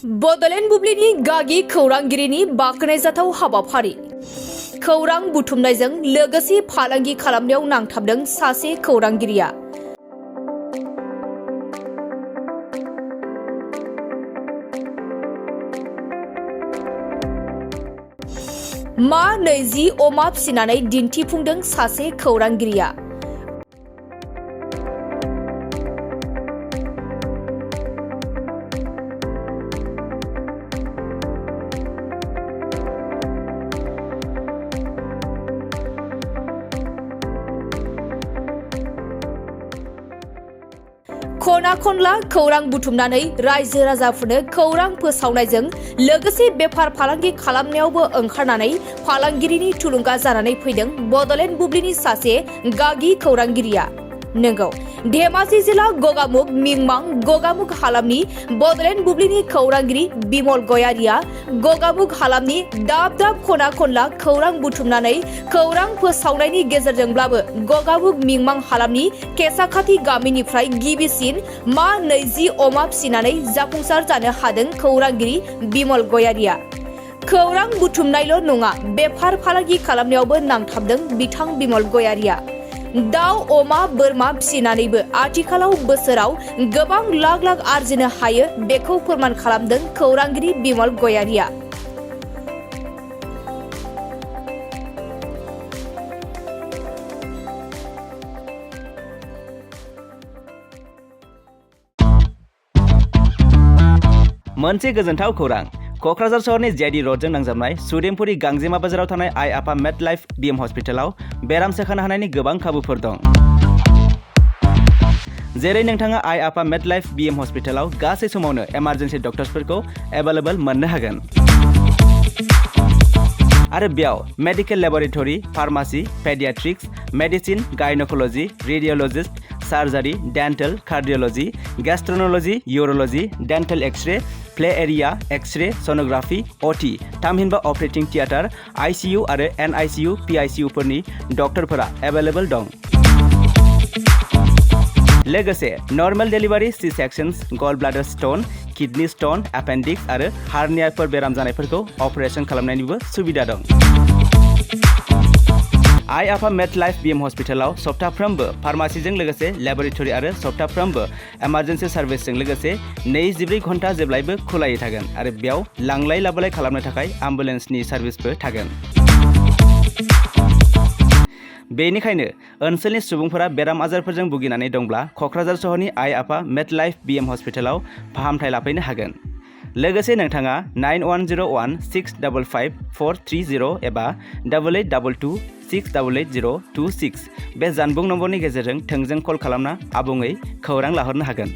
बड'लेण्ड बुब्लिनि गागि खौरांगिरिनि बाख्नायजाथाव हाबाफारि खौरां बुथुमनायजों लोगोसे फालांगि खालामनायाव नांथाबदों सासे खौरांगिरिया। मा 20 अमा फिसिनानै दिन्थिफुंदों सासे खौरांगिरिया। खना खनला खौरां बुथुमनानै रायजो राजाफोरनो खौरां फोसावनायजों लोगोसे बेफार फालांगि खालामनायावबो ओंखारनानै फालांगिरिनि थुलुंगा जानानै फैदों बड'लेण्ड बुब्लिनि सासे गागि खौरांगिरिया। नंगौ, धेमाजि जिल्ला गगामुग मिंमां गगामुग हालामनि बड'लेण्ड बुब्लिनि खौरांगिरि बिमल गयारिया गगामुग हालामनि दाब दाब खना खनला खौरां बुथुमनानै खौरां फोसावनायनि गेजेरजोंब्लाबो गगामुग मिंमां हालामनि केसाखाथि गामिनिफ्राय गिबिसिन मा 20 अमा फिसिनानै जाफुंसार जानो हादों खौरांगिरि बिमल गयारिया। खौरां बुथुमनायल' नङा, बेफार फालांगि खालामनायावबो नांथाबदों बिथां बिमल गयारिया। दाउ अमा बोरमा फिसिनानैबो आथिखालाव बोसोराव गोबां लाख लाख आरजिनो हायो, बेखौ फोरमान खालामदों खौरांगिरि बिमल गयारिया। मोनसे गोजोनथाव खौरां। क'क्राझार सहरनि जेडी र'डजों नांजाबनाय सुदेमपुरी गांजेमा बाजाराव थानाय आइ आफा मेड लाइफ बिएम हस्पिटालाव बेराम सोखानो हानायनि गोबां खाबुफोर दं। जेरै नोंथाङा आइ आफा मेड लाइफ बिएम हस्पिटालाव गासै समावनो इमारजेन्सि डक्टर्सफोरखौ एभेलेबल मोननो हागोन। आरो बेयाव medical laboratory, pharmacy, paediatrics, medicine, gynaecology, radiologist, surgery, dental, cardiology, gastroenterology, urology, dental x-ray, play area, x-ray, sonography, OT, थामहिनबा ऑपरेटिंग थिएटर, आईसीयू आरो एनआईसीयू, पीआईसीयू फोरनि डक्टरफोरा एभेलेबल दं। लोगोसे normal delivery, C sections, gall bladder stone, kidney stone, appendix आरो हार्नियाफोर बेराम जानायफोरखौ अपारेशन खालामनायनिबो सुबिदा दं। आइ आफा मेड लाइफ बिएम हस्पिटालाव सप्ताफ्रोमबो फार्मासीजों लोगोसे लेबरेटरी आरो सप्ताफ्रोमबो इमारजेन्सि सार्भिसजों लोगोसे 24 घन्टा जेब्लायबो खुलायै थागोन आरो बेयाव लांलाय लाबोलाय खालामनो थाखाय एम्बुलेन्सनि सार्भिसबो थागोन। बेनिखायनो ओनसोलनि सुबुंफोरा बेराम आजारफोरजों भुगिनानै दंब्ला क'क्राझार सहरनि आइ आफा मेड लाइफ बिएम हस्पिटालाव फाहामथाय लाफैनो हागोन। लोगोसे नोंथाङा 9101 655 430 एबा 8822 688 026 बे जानबुं नम्बरनि गेजेरजों थोंजों कल खालामना आबुङै खौरां लाहरनो हागोन।